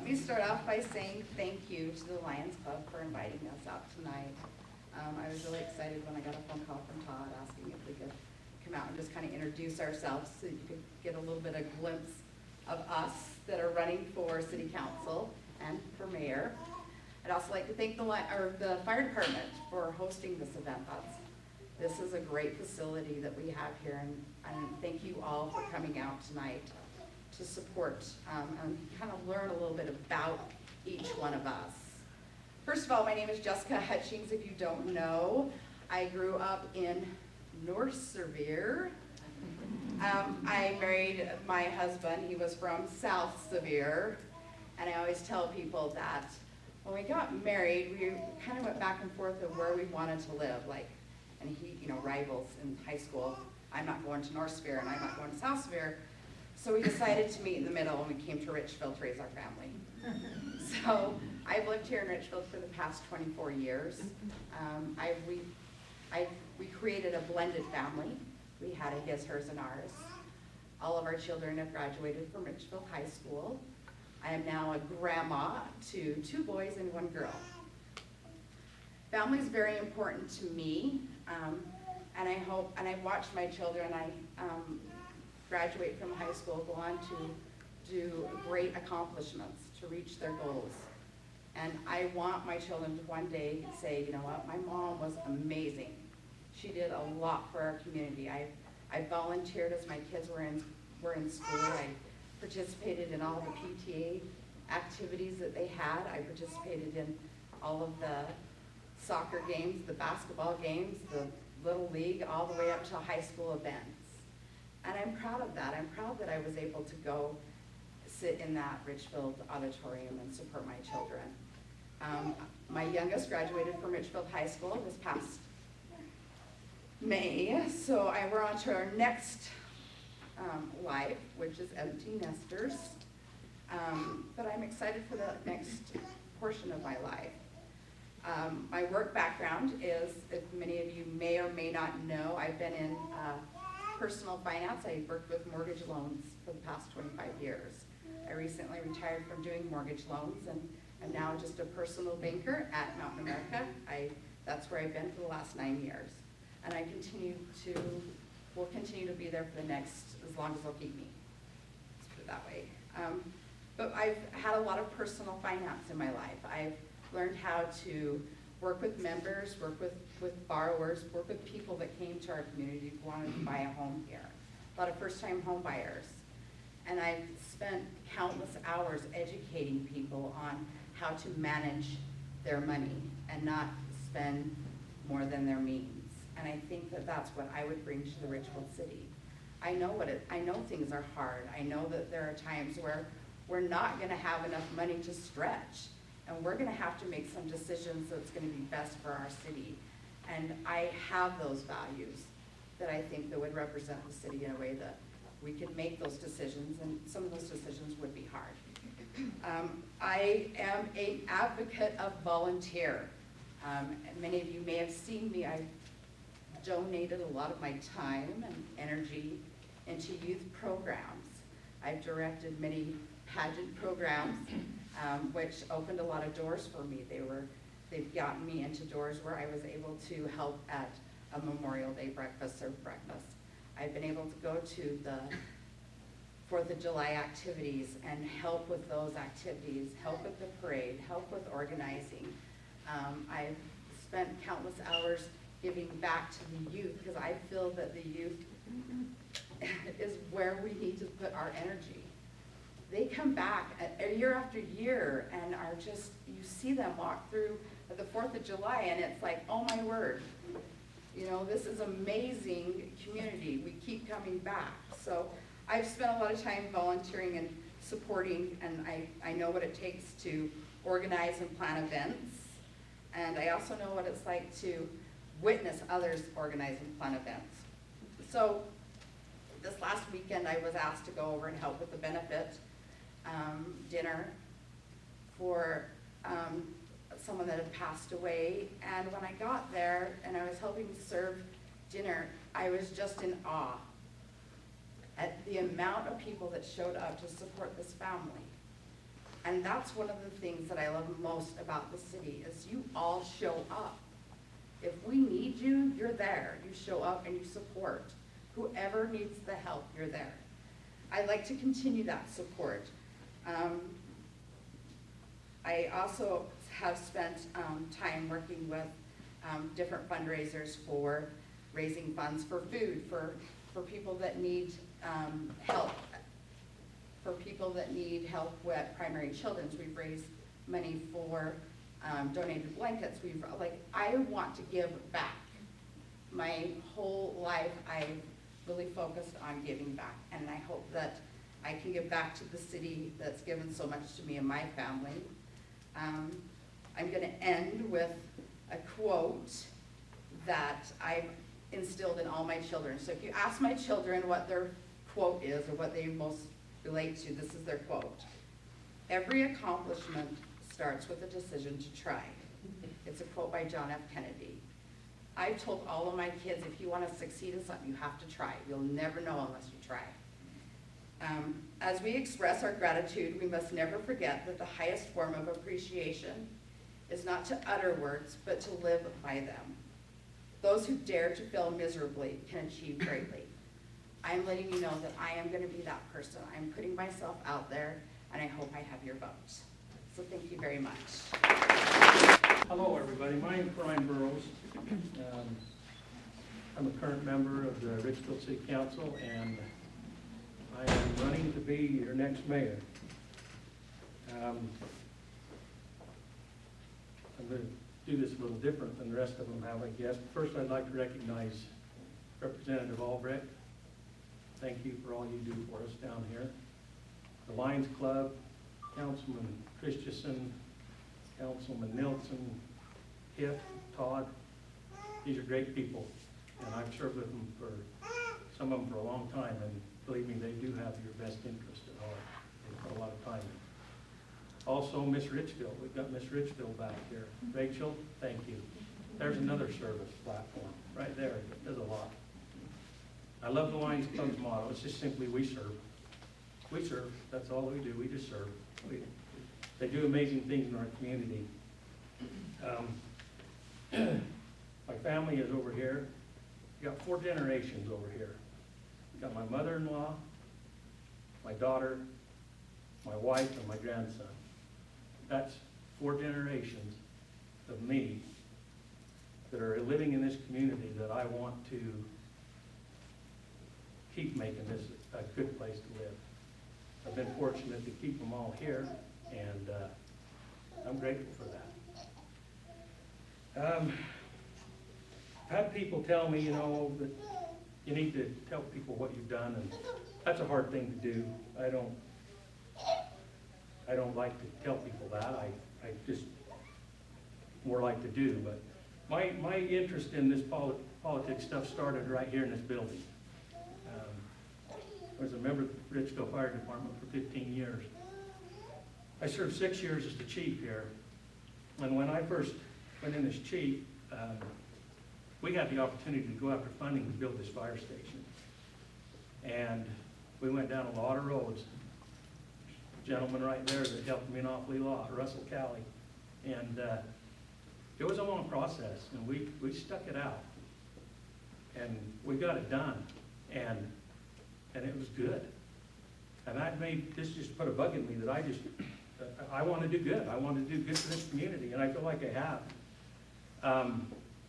Let me start off by saying thank you to the Lions Club for inviting us out tonight. I was really excited when I got a phone call from Todd asking if we could come out and just kind of introduce ourselves so you could get a little bit of glimpse of us that are running for city council and for mayor. I'd also like to thank the fire department for hosting this event. This is a great facility that we have here, and thank you all for coming out tonight to support and kind of learn a little bit about each one of us. First of all, my name is Jessica Hutchings. If you don't know, I grew up in North Sevier. I married my husband. He was from South Sevier, and I always tell people that when we got married, we kind of went back and forth of where we wanted to live. And he, rivals in high school. I'm not going to North Sevier, and I'm not going to South Sevier. So we decided to meet in the middle, and we came to Richfield to raise our family. So I've lived here in Richfield for the past 24 years. We created a blended family. We had a his, hers, and ours. All of our children have graduated from Richfield High School. I am now a grandma to 2 boys and 1 girl. Family is very important to me, and I watch my children. Graduate from high school, go on to do great accomplishments, to reach their goals. And I want my children to one day say, you know what, my mom was amazing. She did a lot for our community. I volunteered as my kids were in school. I participated in all the PTA activities that they had. I participated in all of the soccer games, the basketball games, the Little League, all the way up to high school events. And I'm proud of that. I'm proud that I was able to go sit in that Richfield auditorium and support my children. My youngest graduated from Richfield High School this past May, so we're on to our next life, which is empty nesters. But I'm excited for the next portion of my life. My work background is, if many of you may or may not know, I've been in personal finance. I worked with mortgage loans for the past 25 years. I recently retired from doing mortgage loans, and I'm now just a personal banker at Mountain America. That's where I've been for the last 9 years. And I will continue to be there for the next, as long as they'll keep me. Let's put it that way. But I've had a lot of personal finance in my life. I've learned how to work with members, work with borrowers, work with people that came to our community who wanted to buy a home here. A lot of first-time home buyers. And I've spent countless hours educating people on how to manage their money and not spend more than their means. And I think that that's what I would bring to the Richfield City. I know things are hard. I know that there are times where we're not gonna have enough money to stretch. And we're gonna have to make some decisions that's gonna be best for our city. And I have those values that I think that would represent the city in a way that we could make those decisions, and some of those decisions would be hard. I am an advocate of volunteer. Many of you may have seen me. I've donated a lot of my time and energy into youth programs. I've directed many pageant programs, which opened a lot of doors for me. They've gotten me into doors where I was able to help at a Memorial Day breakfast, serve breakfast. I've been able to go to the 4th of July activities and help with those activities, help with the parade, help with organizing. I've spent countless hours giving back to the youth, because I feel that the youth is where we need to put our energy. They come back year after year and are just, you see them walk through the 4th of July and it's like, oh my word, this is amazing community. We keep coming back. So I've spent a lot of time volunteering and supporting, and I know what it takes to organize and plan events. And I also know what it's like to witness others organize and plan events. So this last weekend I was asked to go over and help with the benefit dinner for someone that had passed away. And when I got there and I was helping to serve dinner, I was just in awe at the amount of people that showed up to support this family. And that's one of the things that I love most about the city is you all show up. If we need you, you're there. You show up and you support. Whoever needs the help, you're there. I'd like to continue that support. I also have spent time working with different fundraisers for raising funds for food, for people that need help, for people that need help with primary children's. We've raised money for donated blankets. I want to give back. My whole life, I've really focused on giving back, and I hope that I can give back to the city that's given so much to me and my family. I'm going to end with a quote that I've instilled in all my children. So if you ask my children what their quote is or what they most relate to, this is their quote. Every accomplishment starts with a decision to try. It's a quote by John F. Kennedy. I've told all of my kids, if you want to succeed in something, you have to try. You'll never know unless you try. As we express our gratitude, we must never forget that the highest form of appreciation is not to utter words, but to live by them. Those who dare to fail miserably can achieve greatly. I'm letting you know that I am going to be that person. I'm putting myself out there, and I hope I have your vote. So thank you very much. Hello, everybody. My name is Bryan Burrows. I'm a current member of the Richfield City Council, and I am running to be your next mayor. I'm going to do this a little different than the rest of them have, I guess. First, I'd like to recognize Representative Albrecht. Thank you for all you do for us down here. The Lions Club, Councilman Christensen, Councilman Nilsson, Hiff, Todd. These are great people, and I've served with them for some of them for a long time, and believe me, they do have your best interest at heart. They put a lot of time in. Also, Miss Richfield. We've got Miss Richfield back here. Rachel, thank you. There's another service platform right there. It does a lot. I love the Lions Club's motto. It's just simply, we serve. We serve. That's all we do. We just serve. They do amazing things in our community. My family is over here. We've got 4 generations over here. We've got my mother-in-law, my daughter, my wife, and my grandson. That's 4 generations of me that are living in this community that I want to keep making this a good place to live. I've been fortunate to keep them all here, and I'm grateful for that. I've had people tell me, that you need to tell people what you've done, and that's a hard thing to do. I don't like to tell people that. I just more like to do. But my interest in this politics stuff started right here in this building. I was a member of the Richfield Fire Department for 15 years. I served 6 years as the chief here. And when I first went in as chief, we had the opportunity to go after funding to build this fire station. And we went down a lot of roads. Gentleman right there that helped me an awfully lot, Russell Calley. And it was a long process, and we stuck it out. And we got it done. And it was good. And that this just put a bug in me that I want to do good. I want to do good for this community, and I feel like I have.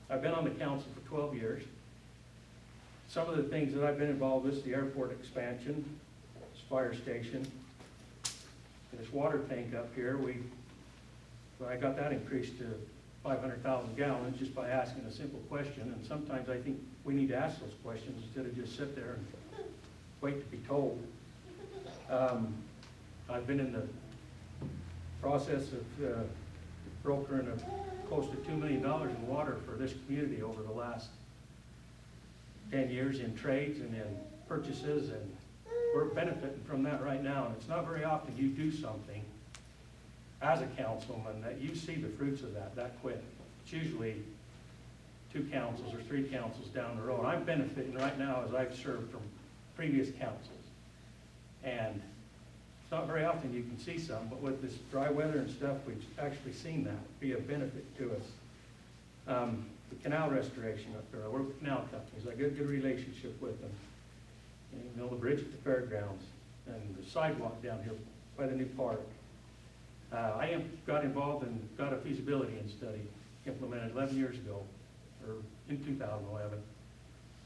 I've been on the council for 12 years. Some of the things that I've been involved with is the airport expansion, this fire station, and this water tank up here. I got that increased to 500,000 gallons just by asking a simple question, and sometimes I think we need to ask those questions instead of just sit there and wait to be told. I've been in the process of brokering close to $2 million in water for this community over the last 10 years in trades and in purchases, and we're benefiting from that right now. And it's not very often you do something as a councilman that you see the fruits of that quick. It's usually 2 councils or 3 councils down the road. I'm benefiting right now as I've served from previous councils. And It's not very often you can see some, but with this dry weather and stuff, we've actually seen that be a benefit to us. The canal restoration up there, I work with canal companies, I got a good relationship with them. And, you know, the bridge at the fairgrounds and the sidewalk down here by the new park. I got involved and got a feasibility study implemented 11 years ago, or in 2011,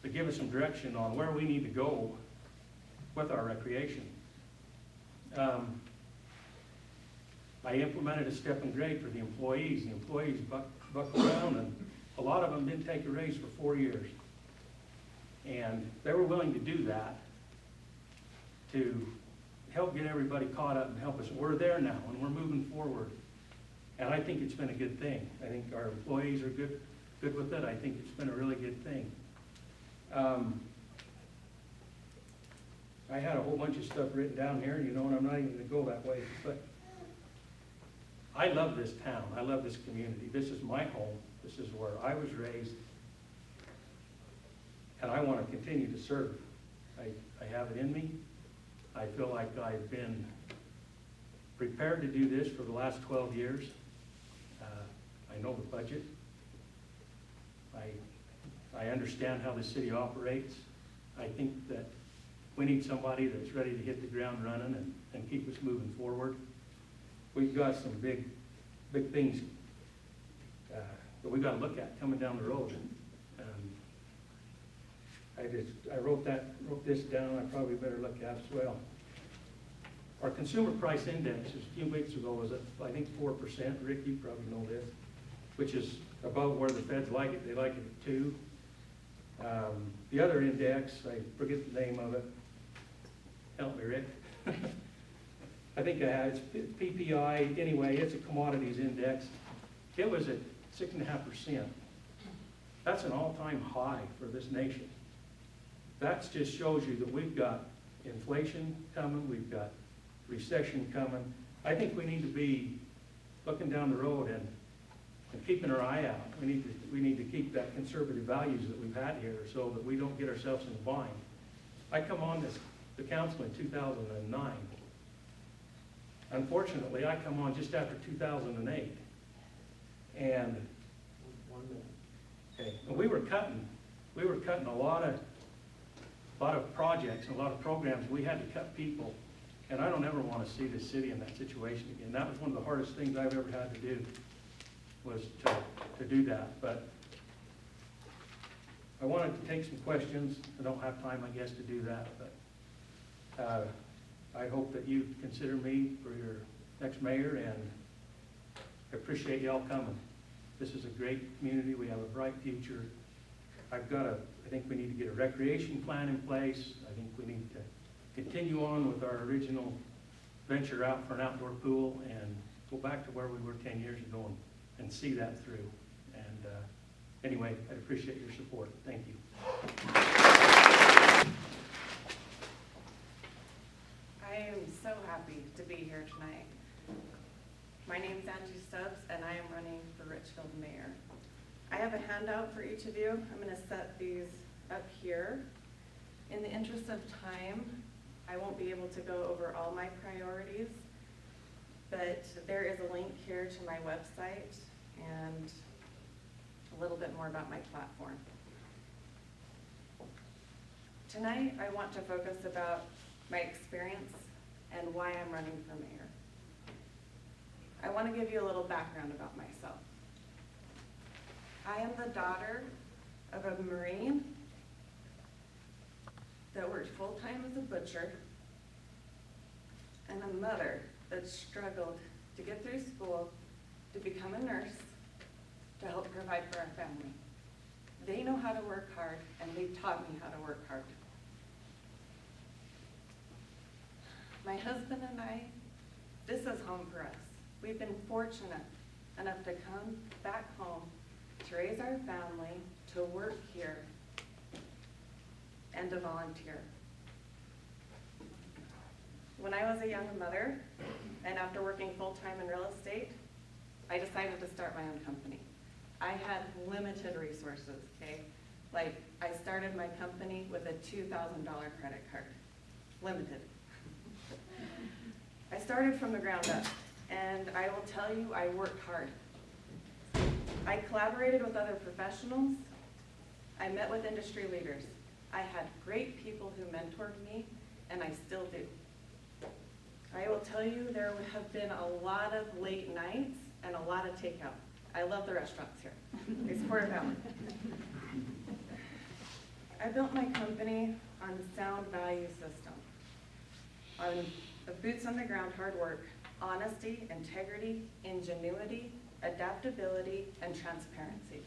to give us some direction on where we need to go with our recreation. I implemented a step and grade for the employees. The employees bucked around, and a lot of them didn't take a raise for 4 years. And they were willing to do that to help get everybody caught up and help us. We're there now, and we're moving forward. And I think it's been a good thing. I think our employees are good with it. I think it's been a really good thing. I had a whole bunch of stuff written down here, you know, and I'm not even going to go that way. But I love this town. I love this community. This is my home. This is where I was raised. And I want to continue to serve. I have it in me. I feel like I've been prepared to do this for the last 12 years. I know the budget. I understand how the city operates. I think that we need somebody that's ready to hit the ground running and keep us moving forward. We've got some big things that we've got to look at coming down the road. I wrote this down. I probably better look at it as well. Our consumer price index a few weeks ago was at, I think, 4%. Rick, you probably know this, which is above where the feds like it. They like it at 2. The other index, I forget the name of it. Help me, Rick. I think it's PPI. Anyway, it's a commodities index. It was at 6.5%. That's an all-time high for this nation. That just shows you that we've got inflation coming, we've got recession coming. I think we need to be looking down the road and keeping our eye out. We need to keep that conservative values that we've had here so that we don't get ourselves in a bind. I come on the council in 2009. Unfortunately, I come on just after 2008. And okay, and we were cutting a lot of projects and a lot of programs. We had to cut people, and I don't ever want to see the city in that situation again. That was one of the hardest things I've ever had to do, was to do that. But I wanted to take some questions. I don't have time, I guess, to do that, but I hope that you consider me for your next mayor, and I appreciate y'all coming. This is a great community. We have a bright future. I think we need to get a recreation plan in place. I think we need to continue on with our original venture out for an outdoor pool and go back to where we were 10 years ago and see that through. And anyway, I appreciate your support. Thank you. I am so happy to be here tonight. My name is Angie Stubbs, and I am running for Richfield mayor. I have a handout for each of you. I'm going to set these up here. In the interest of time, I won't be able to go over all my priorities, but there is a link here to my website and a little bit more about my platform. Tonight, I want to focus about my experience and why I'm running for mayor. I want to give you a little background about myself. I am the daughter of a Marine that worked full-time as a butcher and a mother that struggled to get through school, to become a nurse, to help provide for our family. They know how to work hard, and they taught me how to work hard. My husband and I, this is home for us. We've been fortunate enough to come back home to raise our family, to work here, and to volunteer. When I was a young mother, and after working full-time in real estate, I decided to start my own company. I had limited resources, okay? Like, I started my company with a $2,000 credit card, limited. I started from the ground up, and I will tell you, I worked hard. I collaborated with other professionals. I met with industry leaders. I had great people who mentored me, and I still do. I will tell you, there have been a lot of late nights and a lot of takeout. I love the restaurants here. They support our family. I built my company on a sound value system, on the boots on the ground hard work, honesty, integrity, ingenuity, adaptability, and transparency.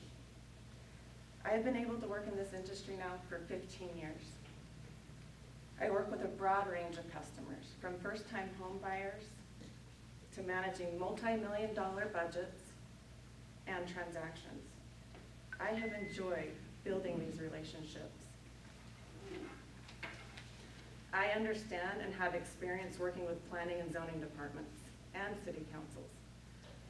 I have been able to work in this industry now for 15 years. I work with a broad range of customers, from first-time home buyers to managing multi-million-dollar budgets and transactions. I have enjoyed building these relationships. I understand and have experience working with planning and zoning departments and city councils.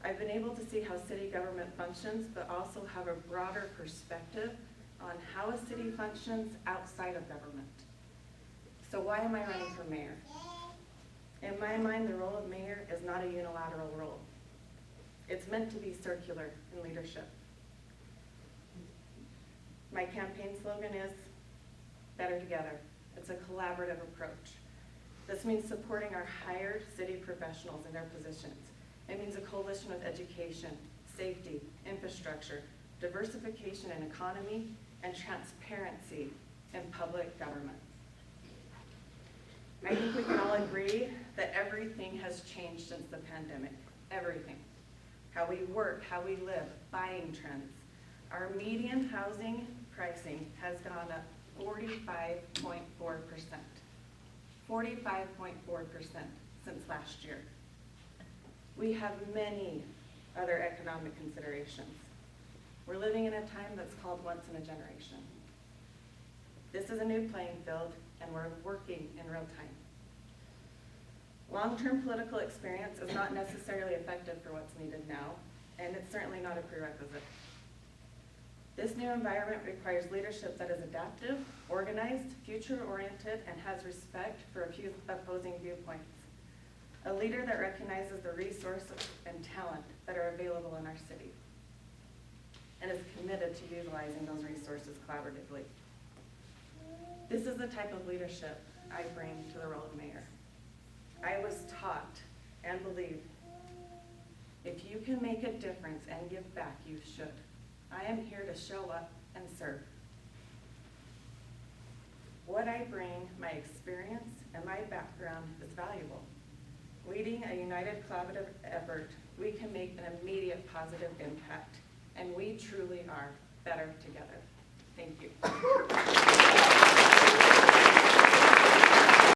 I've been able to see how city government functions, but also have a broader perspective on how a city functions outside of government. So why am I running for mayor? In my mind, the role of mayor is not a unilateral role. It's meant to be circular in leadership. My campaign slogan is better together. It's a collaborative approach. This means supporting our hired city professionals in their positions. It means a coalition of education, safety, infrastructure, diversification in economy, and transparency in public government. I think we can all agree that everything has changed since the pandemic. Everything. How we work, how we live, buying trends. Our median housing pricing has gone up 45.4%. 45.4% since last year. We have many other economic considerations. We're living in a time that's called once in a generation. This is a new playing field, and we're working in real time. Long-term political experience is not necessarily effective for what's needed now, and it's certainly not a prerequisite. This new environment requires leadership that is adaptive, organized, future-oriented, and has respect for opposing viewpoints. A leader that recognizes the resources and talent that are available in our city and is committed to utilizing those resources collaboratively. This is the type of leadership I bring to the role of mayor. I was taught and believe if you can make a difference and give back, you should. I am here to show up and serve. What I bring, my experience and my background is valuable. Leading a united collaborative effort, we can make an immediate positive impact, and we truly are better together. Thank you.